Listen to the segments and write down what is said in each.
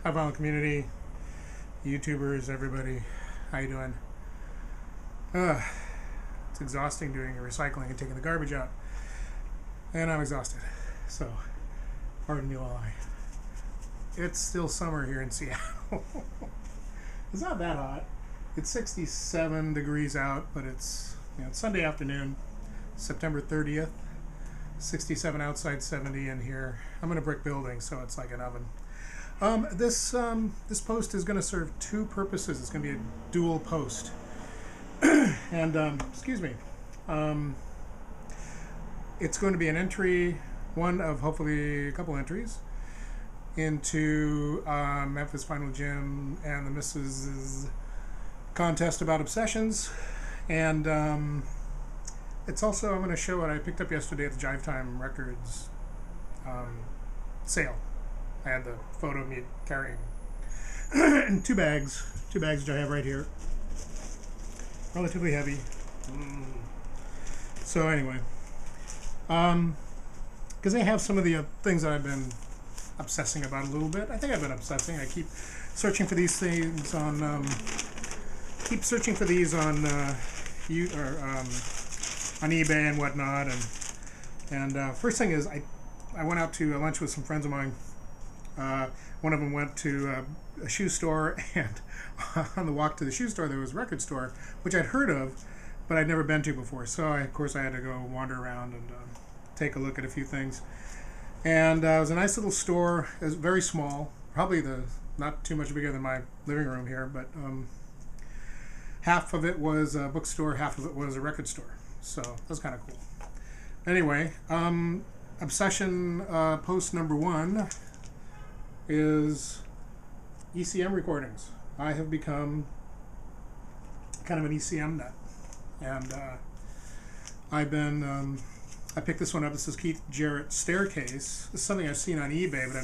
Hi, violent community, YouTubers, everybody. How you doing? It's exhausting doing recycling and taking the garbage out, and I'm exhausted. So, pardon me while It's still summer here in Seattle. It's not that hot. It's 67 degrees out, but it's it's Sunday afternoon, September 30th. 67 outside, 70 in here. I'm in a brick building, so it's like an oven. This post is going to serve two purposes. It's going to be a dual post, and excuse me. It's going to be an entry, one of hopefully a couple entries into Memphis Final Gym and the Mrs.'s contest about obsessions, and it's also, I'm going to show what I picked up yesterday at the Jive Time Records sale. I had the photo of me carrying two bags which I have right here. Relatively heavy. So anyway, because they have some of the things that I've been obsessing about a little bit. I think I've been obsessing. I keep searching for these things on, on eBay and whatnot. And first thing is, I went out to lunch with some friends of mine. One of them went to a shoe store, and on the walk to the shoe store there was a record store, which I'd heard of, but I'd never been to before. So of course I had to go wander around and take a look at a few things. And it was a nice little store. It was very small, probably not too much bigger than my living room here, but half of it was a bookstore, half of it was a record store. So that was kind of cool. Anyway, obsession post number one is ECM recordings. I have become kind of an ECM nut, and I picked this one up. This is Keith Jarrett Staircase. This is something I've seen on eBay, but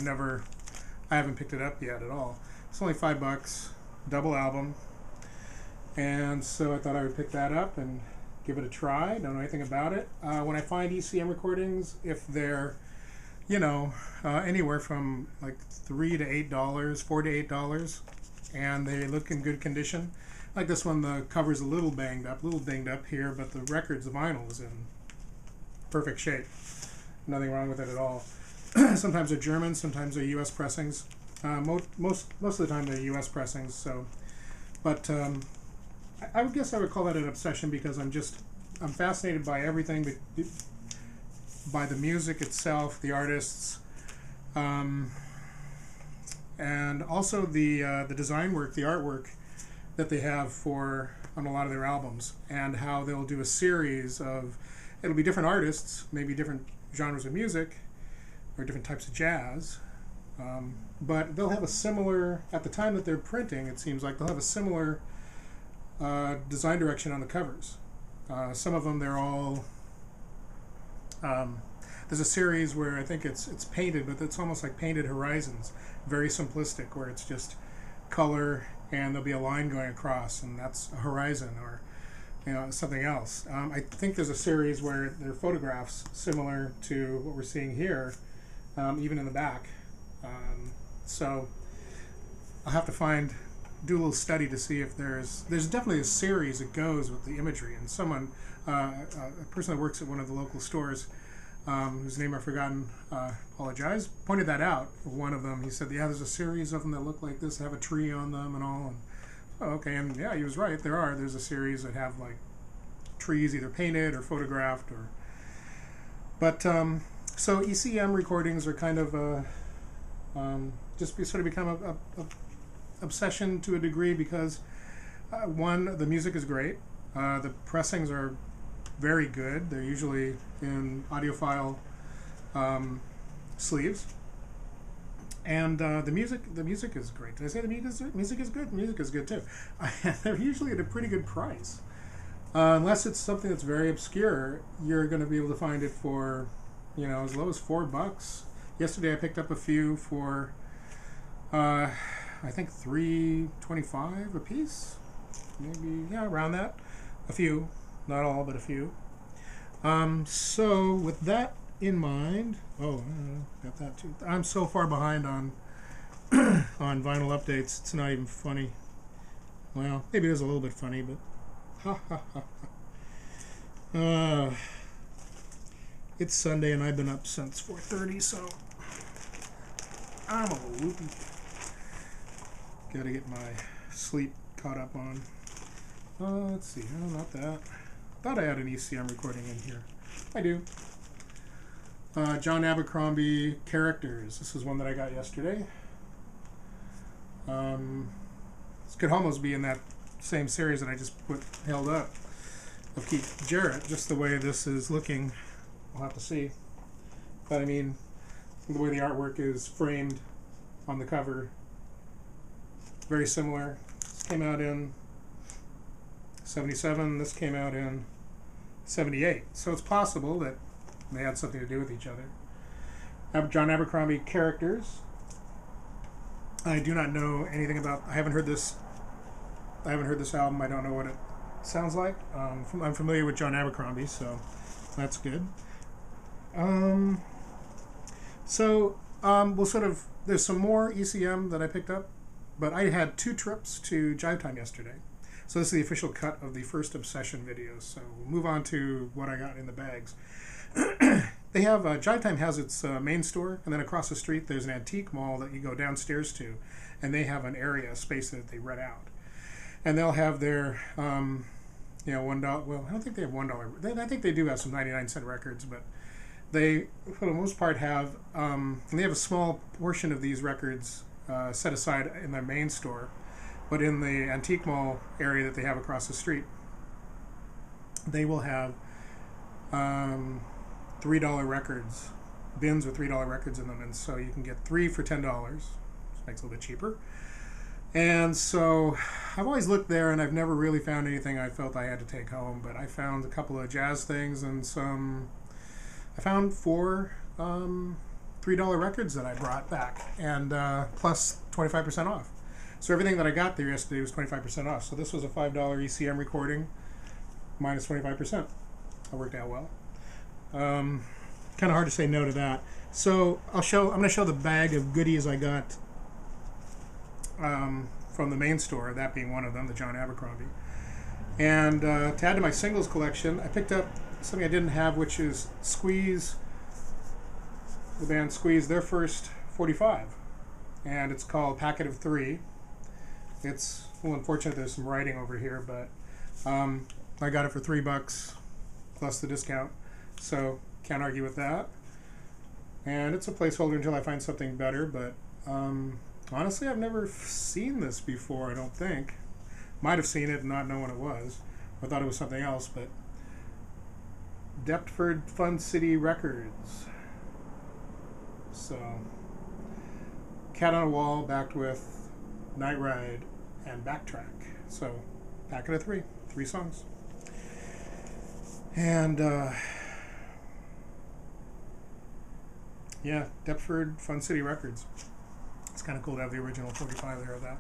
I haven't picked it up yet at all. It's only $5, double album, and so I thought I would pick that up and give it a try. Don't know anything about it. When I find ECM recordings, if they're anywhere from like $3 to $8, $4 to $8, and they look in good condition. Like this one, the cover's a little dinged up here, but the record's, the vinyl is in perfect shape. Nothing wrong with it at all. Sometimes they're German, sometimes they're U.S. pressings. Most of the time they're U.S. pressings. So, but I would guess I would call that an obsession because I'm fascinated by everything. By the music itself, the artists, and also the design work, the artwork that they have on a lot of their albums, and how they'll do a series of, it'll be different artists, maybe different genres of music, or different types of jazz, but they'll have a similar, at the time that they're printing, it seems like they'll have a similar design direction on the covers. Some of them, they're all there's a series where I think it's painted, but it's almost like painted horizons, very simplistic, where it's just color and there'll be a line going across, and that's a horizon, or something else. I think there's a series where there are photographs similar to what we're seeing here, even in the back. So I'll have to do a little study to see if there's definitely a series that goes with the imagery. And someone, a person that works at one of the local stores, whose name I've forgotten, apologize, pointed that out. One of them, he said, yeah, there's a series of them that look like this, have a tree on them and all. And, okay, and yeah, he was right. There's a series that have like trees either painted or photographed, but so ECM recordings are kind of sort of become a obsession to a degree because one, the music is great. The pressings are very good. They're usually in audiophile sleeves, and the music is great. Did I say the music is good? The music is good too. They're usually at a pretty good price, unless it's something that's very obscure. You're going to be able to find it for as low as $4. Yesterday I picked up a few for I think $3.25 a piece, maybe, yeah, around that. A few, not all, but a few. So with that in mind, got that too. I'm so far behind on on vinyl updates. It's not even funny. Well, maybe it is a little bit funny, but ha ha ha. It's Sunday and I've been up since 4:30, so I'm a little loopy. Gotta get my sleep caught up on. Let's see. No, not that. Thought I had an ECM recording in here. I do. John Abercrombie Characters. This is one that I got yesterday. This could almost be in that same series that I just held up of Keith Jarrett. Just the way this is looking, we'll have to see. But I mean, the way the artwork is framed on the cover, very similar. This came out in 77. This came out in 78. So it's possible that they had something to do with each other. John Abercrombie Characters. I do not know anything about. I haven't heard this album. I don't know what it sounds like. I'm familiar with John Abercrombie, so that's good. We'll sort of. There's some more ECM that I picked up, but I had 2 trips to Jive Time yesterday. So this is the official cut of the first Obsession videos. So we'll move on to what I got in the bags. They have Jive Time has its main store, and then across the street there's an antique mall that you go downstairs to, and they have an area, a space that they rent out, and they'll have their $1. Well, I don't think they have $1. I think they do have some 99-cent records, but they, for the most part, have and they have a small portion of these records set aside in their main store, but in the antique mall area that they have across the street, they will have $3 records, bins with $3 records in them, and so you can get 3 for $10, which makes it a little bit cheaper. And so I've always looked there, and I've never really found anything I felt I had to take home, but I found a couple of jazz things and I found 4 $3 records that I brought back, and plus 25% off. So everything that I got there yesterday was 25% off. So this was a $5 ECM recording minus 25%. That worked out well. Kind of hard to say no to that. So I'm going to show the bag of goodies I got from the main store, that being one of them, the John Abercrombie. And to add to my singles collection, I picked up something I didn't have, which is Squeeze, the band Squeeze, their first 45. And it's called Packet of 3. It's a little unfortunate there's some writing over here, but I got it for $3 plus the discount. So can't argue with that. And it's a placeholder until I find something better, but honestly, I've never seen this before, I don't think. Might have seen it and not know what it was. I thought it was something else, but Deptford Fun City Records. So, Cat on a Wall backed with Night Ride and Backtrack. So, packet of 3 songs. And, yeah, Deptford Fun City Records. It's kind of cool to have the original 45 there of that.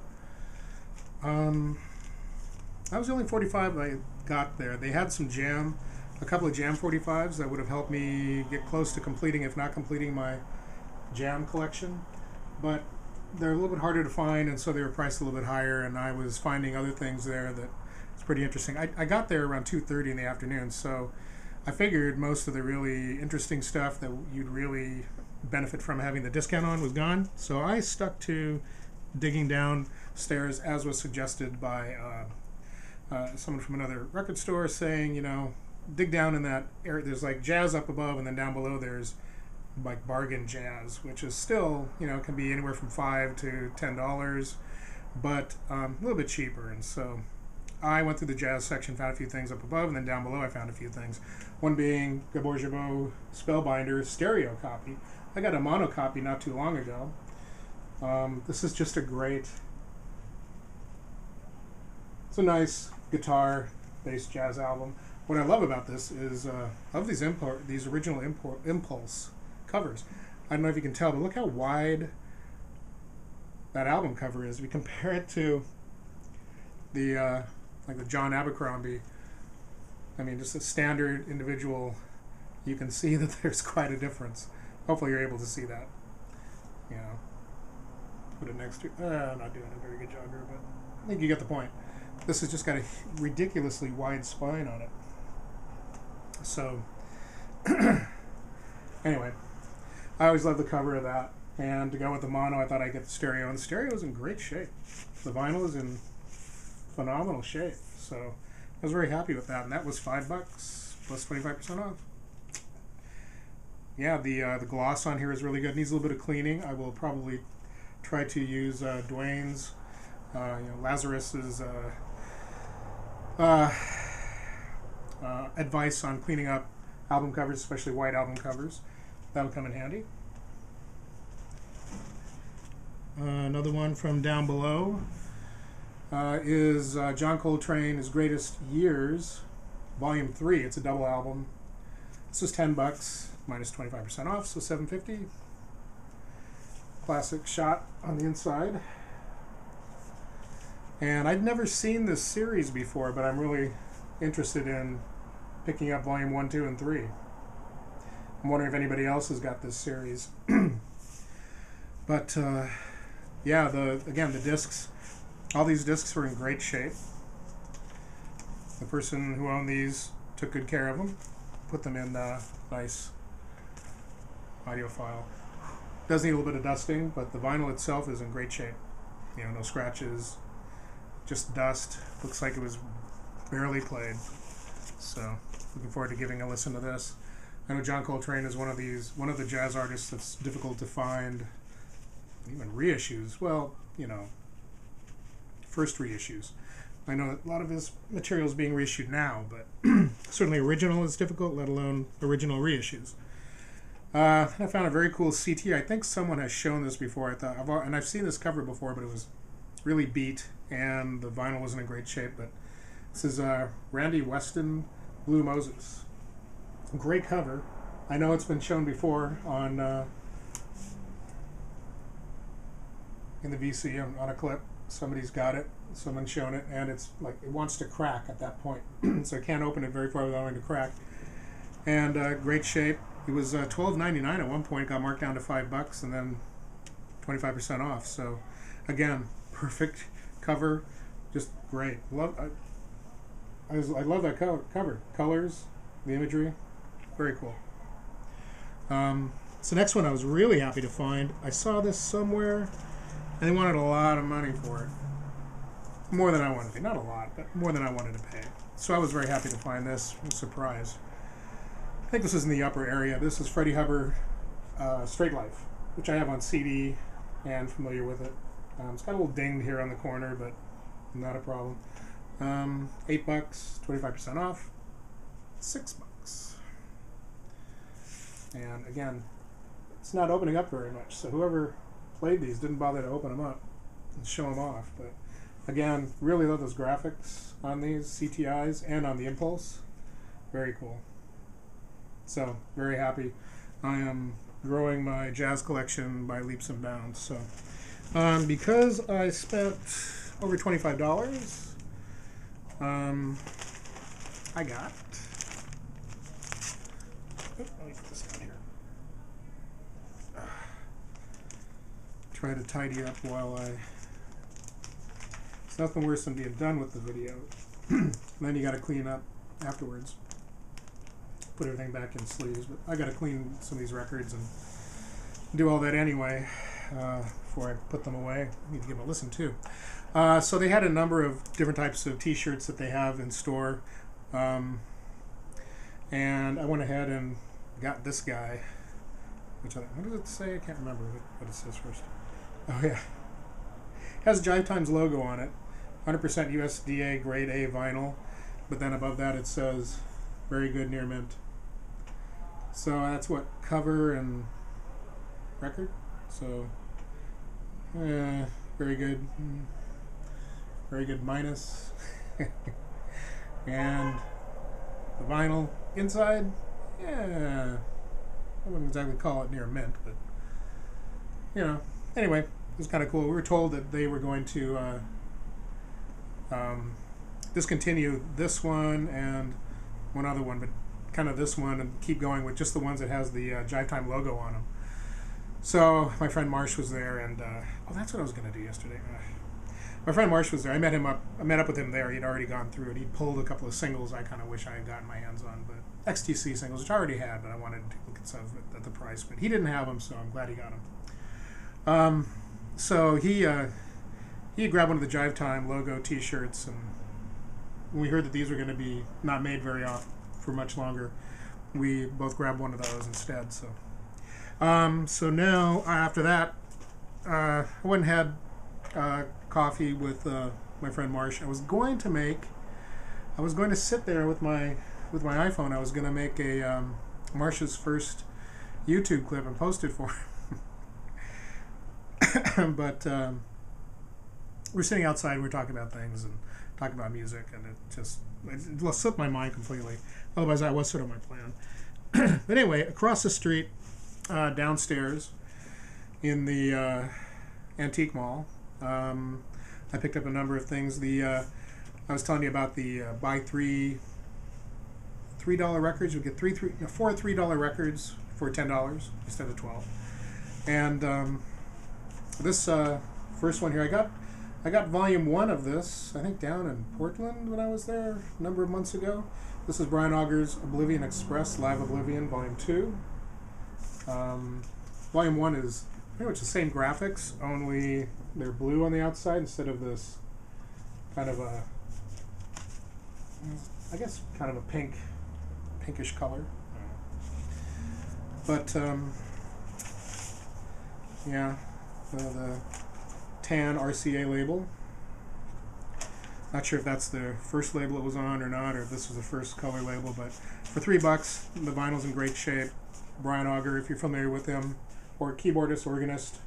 That was the only 45 I got there. They had a couple of Jam 45s that would have helped me get close to completing, if not completing, my Jam collection. But they're a little bit harder to find, and so they were priced a little bit higher, and I was finding other things there that was pretty interesting. I got there around 2:30 in the afternoon, so I figured most of the really interesting stuff that you'd really benefit from having the discount on was gone. So I stuck to digging downstairs, as was suggested by someone from another record store, saying, dig down in that area. There's like jazz up above, and then down below there's like bargain jazz, which is still, can be anywhere from $5 to $10, but a little bit cheaper. And so I went through the jazz section, found a few things up above, and then down below I found a few things. One being Gabor Jabot Spellbinder stereo copy. I got a mono copy not too long ago. This is just it's a nice guitar-based jazz album. What I love about this is of these original Impulse covers. I don't know if you can tell, but look how wide that album cover is. We compare it to the John Abercrombie. I mean, just a standard individual. You can see that there's quite a difference. Hopefully, you're able to see that. put it next to. I'm not doing a very good job here, but I think you get the point. This has just got a ridiculously wide spine on it. So, anyway, I always love the cover of that. And to go with the mono, I thought I'd get the stereo. And the stereo is in great shape. The vinyl is in phenomenal shape. So I was very happy with that. And that was $5 plus 25% off. Yeah, the gloss on here is really good. Needs a little bit of cleaning. I will probably try to use Dwayne's, Lazarus's advice on cleaning up album covers, especially white album covers. That'll come in handy. Another one from down below is John Coltrane, His Greatest Years, Volume 3. It's a double album. This is $10 minus 25% off, so $7.50. Classic shot on the inside. And I'd never seen this series before, but I'm really interested in picking up Volume 1, 2, and 3. I'm wondering if anybody else has got this series. But yeah, the discs, all these discs were in great shape. The person who owned these took good care of them, put them in nice audio file. Does need a little bit of dusting, but the vinyl itself is in great shape. No scratches, just dust. Looks like it was barely played. So looking forward to giving a listen to this. I know John Coltrane is one of the jazz artists that's difficult to find. Even reissues. Well, first reissues. I know a lot of his material is being reissued now, but certainly original is difficult, let alone original reissues. I found a very cool CT. I think someone has shown this before. And I've seen this cover before, but it was really beat, and the vinyl wasn't in great shape. But this is Randy Weston Blue Moses. Great cover. I know it's been shown before on in the VC on a clip. Somebody's got it. Someone's shown it, and it's like it wants to crack at that point, so I can't open it very far without having to crack. And great shape. It was $12.99 at one point. Got marked down to $5, and then 25% off. So again, perfect cover, just great. I love that cover. Colors, the imagery, very cool. So next one I was really happy to find. I saw this somewhere, and they wanted a lot of money for it. More than I wanted to pay. Not a lot, but more than I wanted to pay. So I was very happy to find this. I was surprised. I think this is in the upper area. This is Freddie Hubbard, Straight Life, which I have on CD and familiar with it. It's got a little dinged here on the corner, but not a problem. $8, 25% off, $6. And again, it's not opening up very much, so whoever played these didn't bother to open them up and show them off. But again, really love those graphics on these CTIs and on the Impulse. Very cool. So, very happy. I am growing my jazz collection by leaps and bounds. So, because I spent over $25, I got... let me put this down here. Try to tidy up while I... It's nothing worse than being done with the video. Then you got to clean up afterwards. Put everything back in sleeves. But I got to clean some of these records and do all that anyway before I put them away. I need to give them a listen too. So they had a number of different types of t-shirts that they have in store. And I went ahead and got this guy. What does it say? I can't remember what it says first. Oh yeah. It has Jive Time's logo on it. 100% USDA grade A vinyl. But then above that it says very good near mint. So that's what, cover and record. So very good. Very good minus. And the vinyl inside, yeah, I wouldn't exactly call it near mint, but anyway, it was kind of cool. We were told that they were going to discontinue this one and one other one, but kind of this one, and keep going with just the ones that has the Jive Time logo on them. So my friend Marsh was there, and oh, that's what I was going to do yesterday. My friend Marsh was there. I met up with him there. He'd already gone through it. He pulled a couple of singles I kind of wish I had gotten my hands on, but XTC singles, which I already had, but I wanted to look at some of it at the price. But he didn't have them, so I'm glad he got them. So he grabbed one of the Jive Time logo T-shirts, and when we heard that these were going to be not made very often for much longer, we both grabbed one of those instead. So now after that, I went and had coffee with my friend Marsh. I was going to sit there with my iPhone. I was going to make a Marsh's first YouTube clip and post it for him. But we're sitting outside. We're talking about things and talking about music, and it slipped my mind completely. Otherwise, that was sort of my plan. But anyway, across the street, downstairs in the antique mall, I picked up a number of things. I was telling you about the buy $3 records. You get four $3 records for $10 instead of $12. And this first one here, I got volume 1 of this, I think down in Portland when I was there a number of months ago. This is Brian Auger's Oblivion Express, Live Oblivion, Volume 2. Volume 1 is pretty much the same graphics, only they're blue on the outside instead of this kind of a, I guess, kind of a pinkish color. But, yeah, the tan RCA label. Not sure if that's the first label it was on or not, or if this was the first color label, but for $3, the vinyl's in great shape. Brian Auger, if you're familiar with him, or keyboardist, organist,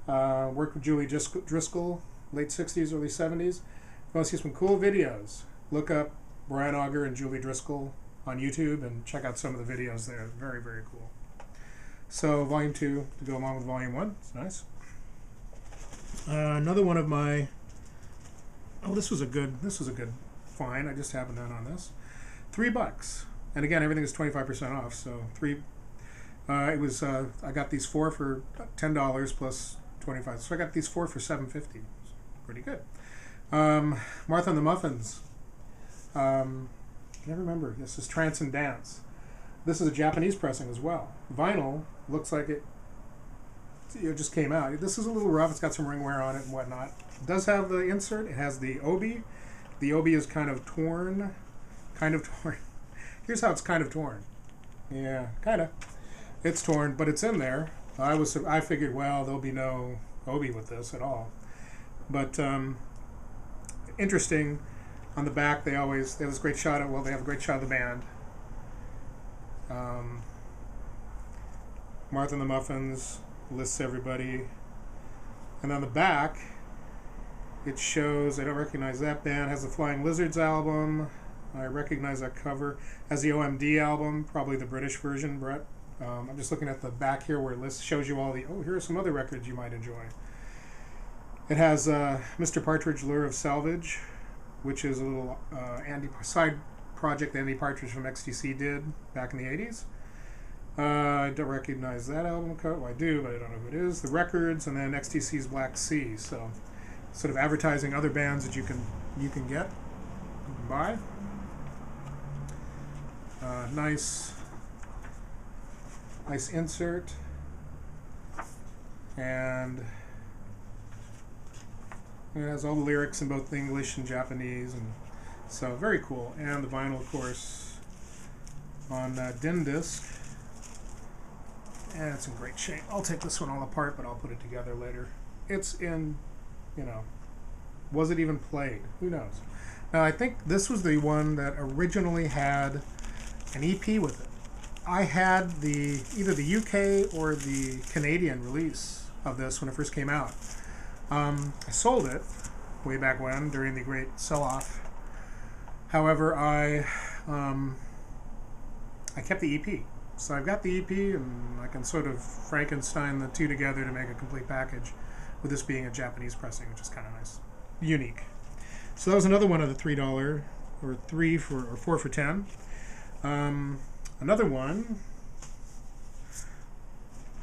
worked with Julie Driscoll, late 60s, early 70s. If you want to see some cool videos, look up Brian Auger and Julie Driscoll on YouTube and check out some of the videos there. Very, very cool. So Volume 2 to go along with Volume 1. It's nice. Another one of my, this was a good find. I just happened on this. $3, and again, everything is 25% off. So it was I got these 4 for $10 plus 25. So I got these 4 for $7.50. Pretty good. Martha and the Muffins. I never remember. This is Trance and Dance. This is a Japanese pressing as well. Vinyl looks like it just came out. This is a little rough. It's got some ring wear on it and whatnot. It does have the insert. It has the obi. The obi is kind of torn. Here's how it's kind of torn. Yeah, kind of. It's torn, but it's in there. I figured, well, there'll be no obi with this at all. But interesting. On the back, they have this great shot of, they have a great shot of the band. Martha and the Muffins lists everybody. And on the back, it shows, I don't recognize that band, has the Flying Lizards album. I recognize that cover. Has the OMD album, probably the British version, Brett. I'm just looking at the back here where it shows you all here are some other records you might enjoy. It has Mr. Partridge, Lure of Salvage, which is a little side project Andy Partridge from XTC did back in the 80s. I don't recognize that album cover. Well, I do, but I don't know who it is. The records, and then XTC's Black Sea. So, sort of advertising other bands that you can get, you can buy. Nice insert, and it has all the lyrics in both English and Japanese, and so very cool. And the vinyl, of course, on DIN disc. And it's in great shape. I'll take this one all apart, but I'll put it together later. It's in, was it even played? Who knows? Now, I think this was the one that originally had an EP with it. I had either the UK or the Canadian release of this when it first came out. I sold it way back when, during the great sell-off. However, I kept the EP. So I've got the EP, and I can sort of Frankenstein the two together to make a complete package, with this being a Japanese pressing, which is kind of nice. Unique. So that was another one of the $3, or 4 for 10. Another one,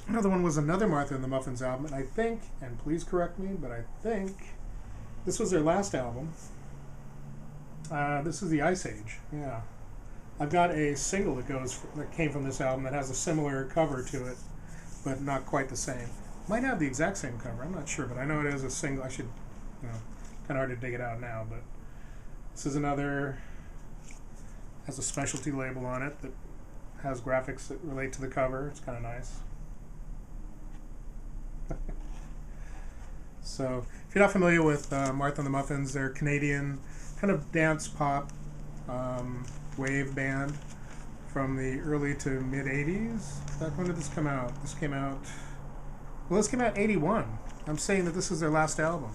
Another one was another Martha and the Muffins album, and I think, and please correct me, but I think this was their last album. This is the Ice Age. Yeah, I've got a single that came from this album that has a similar cover to it, but not quite the same. Might have the exact same cover. I'm not sure, but I know it is a single. I should, kind of hard to dig it out now, but this is another. Has a specialty label on it that has graphics that relate to the cover. It's kind of nice. So, if you're not familiar with Martha and the Muffins, they're Canadian kind of dance pop wave band from the early to mid 80s. When did this come out? This came out in 81. I'm saying that this is their last album,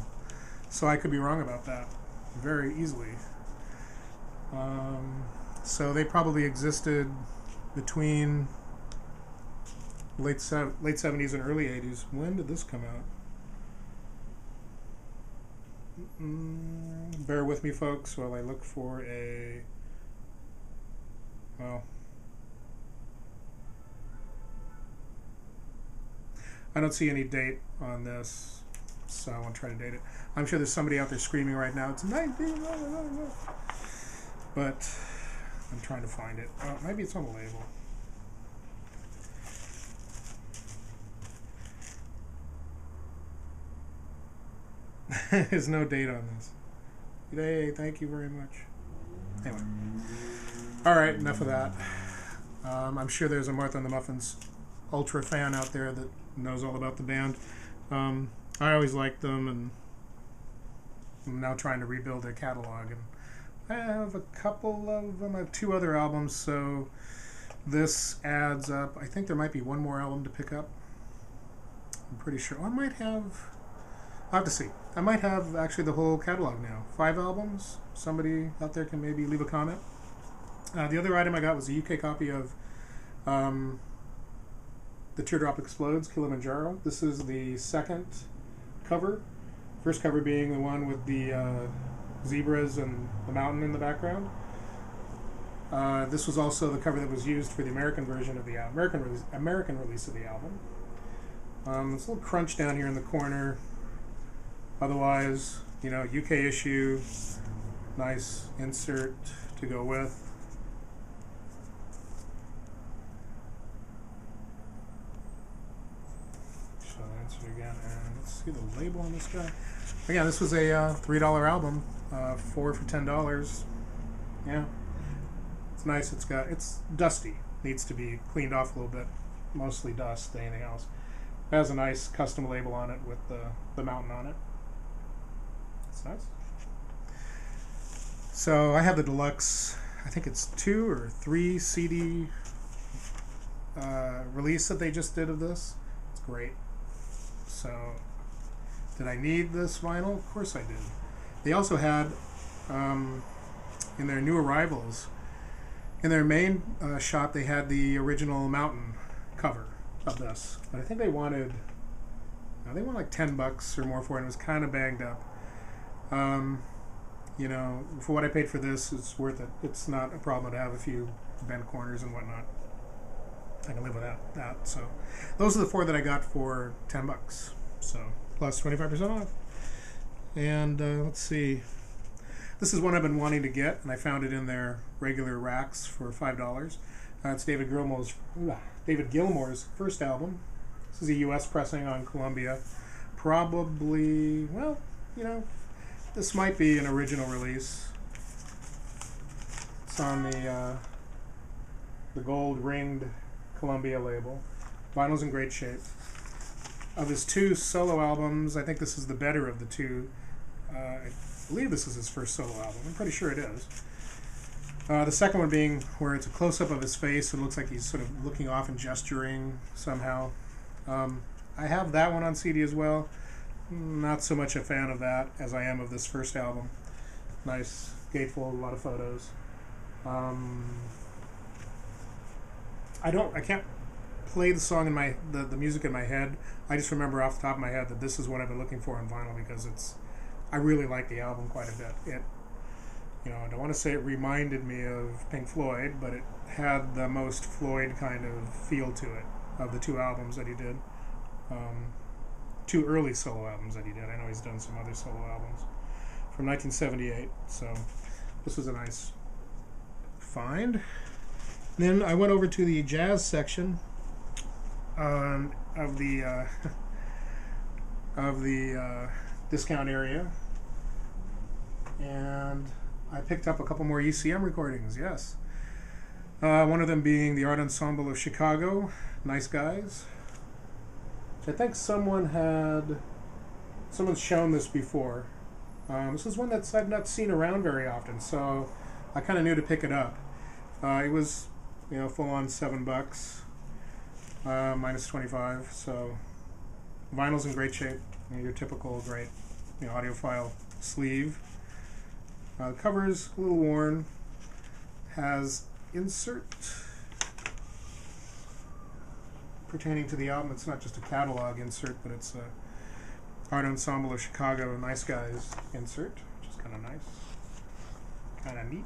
so I could be wrong about that very easily. So they probably existed between late 70s and early 80s. When did this come out? Bear with me, folks, while I look for I don't see any date on this, so I won't try to date it. I'm sure there's somebody out there screaming right now, it's 19, but I'm trying to find it. Maybe it's on the label. There's no date on this. Yay, thank you very much. Anyway. Alright, enough of that. I'm sure there's a Martha and the Muffins ultra fan out there that knows all about the band. I always liked them, and I'm now trying to rebuild their catalog. And I have a couple of them. I have 2 other albums, so this adds up. I think there might be one more album to pick up. I'm pretty sure. I might have... I'll have to see. I might have actually the whole catalog now. 5 albums. Somebody out there can maybe leave a comment. The other item I got was a UK copy of The Teardrop Explodes, Kilimanjaro. This is the second cover. First cover being the one with the zebras and the mountain in the background. This was also the cover that was used for the American version of the American release of the album. It's a little crunch down here in the corner. Otherwise, UK issue, nice insert to go with. So insert again, and let's see the label on this guy. Again, this was a $3 album, 4 for $10. Yeah, it's nice. It's dusty. Needs to be cleaned off a little bit. Mostly dust. Anything else? It has a nice custom label on it with the mountain on it. It's nice. So I have the deluxe. I think it's 2 or 3 CD release that they just did of this. It's great. So, did I need this vinyl? Of course I did. They also had, in their new arrivals, in their main shop, they had the original mountain cover of this. But I think they wanted like $10 or more for it. And it was kind of banged up. For what I paid for this, it's worth it. It's not a problem to have a few bent corners and whatnot. I can live with that. So those are the 4 that I got for $10. So plus 25% off. And let's see. This is one I've been wanting to get, and I found it in their regular racks for $5. It's David Gilmour's first album. This is a U.S. pressing on Columbia. Probably, this might be an original release. It's on the gold ringed Columbia label. Vinyl's in great shape. Of his 2 solo albums, I think this is the better of the 2. I believe this is his first solo album. I'm pretty sure it is. The second one being where it's a close-up of his face. It looks like he's sort of looking off and gesturing somehow. I have that one on CD as well. Not so much a fan of that as I am of this first album. Nice, gatefold, a lot of photos. I can't play the song in the music in my head. I just remember off the top of my head that this is what I've been looking for on vinyl because I really like the album quite a bit. I don't want to say it reminded me of Pink Floyd, but it had the most Floyd kind of feel to it. of the 2 albums that he did. 2 early solo albums that he did. I know he's done some other solo albums from 1978. So this was a nice find. Then I went over to the jazz section of the discount area, and I picked up a couple more ECM recordings. Yes, one of them being the Art Ensemble of Chicago, Nice Guys. I think someone's shown this before. This is one that I've not seen around very often, so I kind of knew to pick it up. It was, full on $7, minus 25. So vinyl's in great shape. Your typical great, audiophile sleeve. The cover's a little worn. Has insert pertaining to the album. It's not just a catalog insert, but it's a Art Ensemble of Chicago Nice Guys insert, which is kind of nice, kind of neat.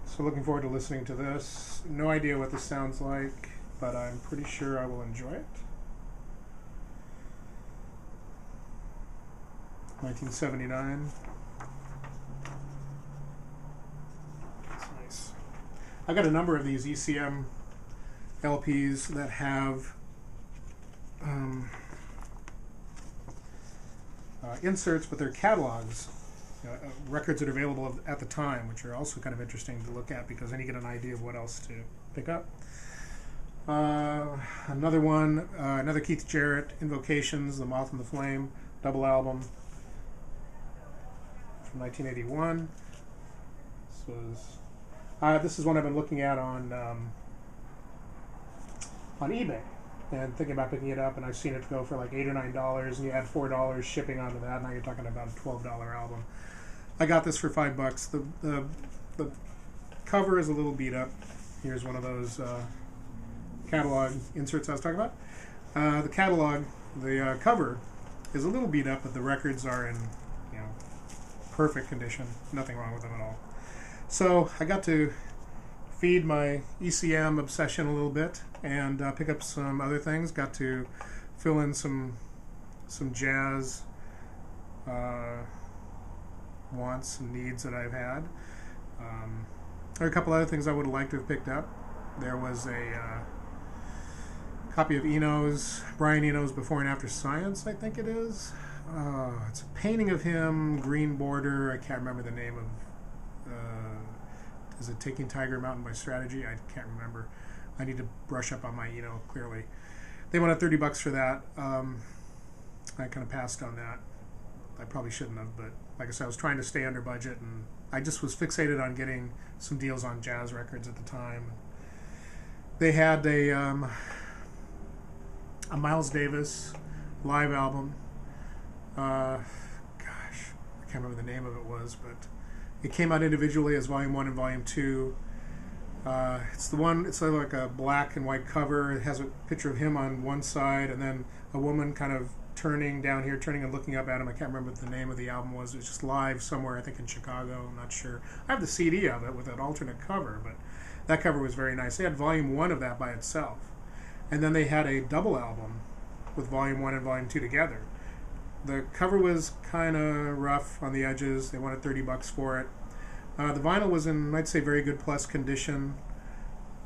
So looking forward to listening to this. No idea what this sounds like, but I'm pretty sure I will enjoy it. 1979. That's nice. I got a number of these ECM LPs that have inserts, but they're catalogs, records that are available at the time, which are also kind of interesting to look at because then you get an idea of what else to pick up. Another one, another Keith Jarrett, Invocations, The Moth and the Flame, double album from 1981. This is one I've been looking at on eBay and thinking about picking it up, and I've seen it go for like $8 or $9, and you add $4 shipping onto that. Now you're talking about a $12 album. I got this for $5. The cover is a little beat up. Here's one of those catalog inserts I was talking about. The cover is a little beat up, but the records are in perfect condition. Nothing wrong with them at all. So I got to feed my ECM obsession a little bit and pick up some other things. Got to fill in some jazz wants and needs that I've had. There are a couple other things I would have liked to have picked up. There was a copy of Brian Eno's Before and After Science, I think it is. It's a painting of him, green border. I can't remember the name of. Is it Taking Tiger Mountain by Strategy? I can't remember. I need to brush up on my clearly. They wanted $30 for that. I kind of passed on that. I probably shouldn't have, but like I said, I was trying to stay under budget, and I just was fixated on getting some deals on jazz records at the time. They had a Miles Davis live album. I can't remember the name of it was, but it came out individually as Volume 1 and Volume 2. It's the one, it's like a black and white cover. It has a picture of him on one side, and then a woman kind of turning and looking up at him. I can't remember what the name of the album was. It was just live somewhere, I think in Chicago. I'm not sure. I have the CD of it with an alternate cover, but that cover was very nice. They had Volume 1 of that by itself. And then they had a double album with Volume 1 and Volume 2 together. The cover was kind of rough on the edges. They wanted $30 for it. The vinyl was in, I'd say, very good plus condition.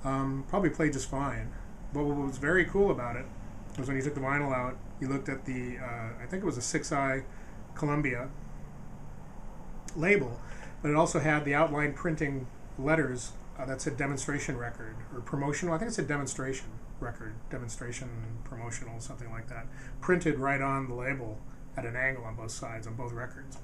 Probably played just fine. But what was very cool about it was when you took the vinyl out, you looked at the, I think it was a 6i Columbia label, but it also had the outline printing letters that said demonstration record or promotional. I think it said demonstration record, demonstration promotional, something like that, printed right on the label at an angle on both sides on both records.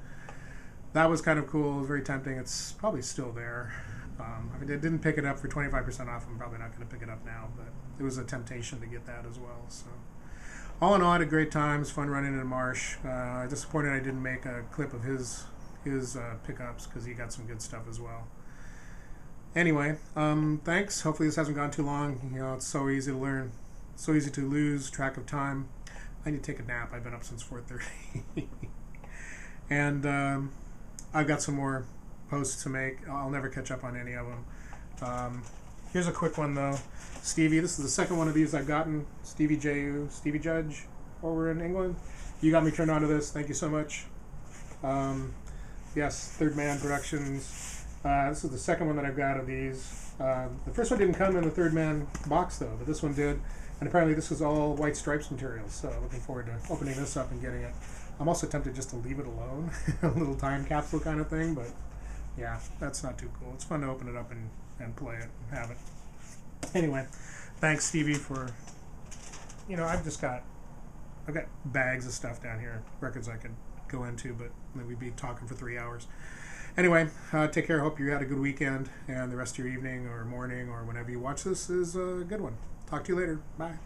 That was kind of cool. It was very tempting. It's probably still there. I didn't pick it up for 25% off. I'm probably not going to pick it up now, but it was a temptation to get that as well. So, all in all, I had a great time. It was fun running in Marsh. Disappointed I didn't make a clip of his pickups because he got some good stuff as well. Anyway, thanks. Hopefully this hasn't gone too long. It's so easy to learn, so easy to lose track of time. I need to take a nap. I've been up since 4:30, and I've got some more posts to make. I'll never catch up on any of them. Here's a quick one though. Stevie, this is the second one of these I've gotten. Stevie Judge over in England. You got me turned on to this. Thank you so much. Yes, Third Man Productions. This is the second one that I've got of these. The first one didn't come in the Third Man box though, but this one did. And apparently this is all White Stripes materials, so looking forward to opening this up and getting it. I'm also tempted just to leave it alone. A little time capsule kind of thing, but yeah, that's not too cool. It's fun to open it up and play it and have it. Anyway, thanks Stevie for, I've got bags of stuff down here, records I could go into, but then we'd be talking for 3 hours. Anyway, take care. Hope you had a good weekend, and the rest of your evening or morning or whenever you watch this is a good one. Talk to you later. Bye.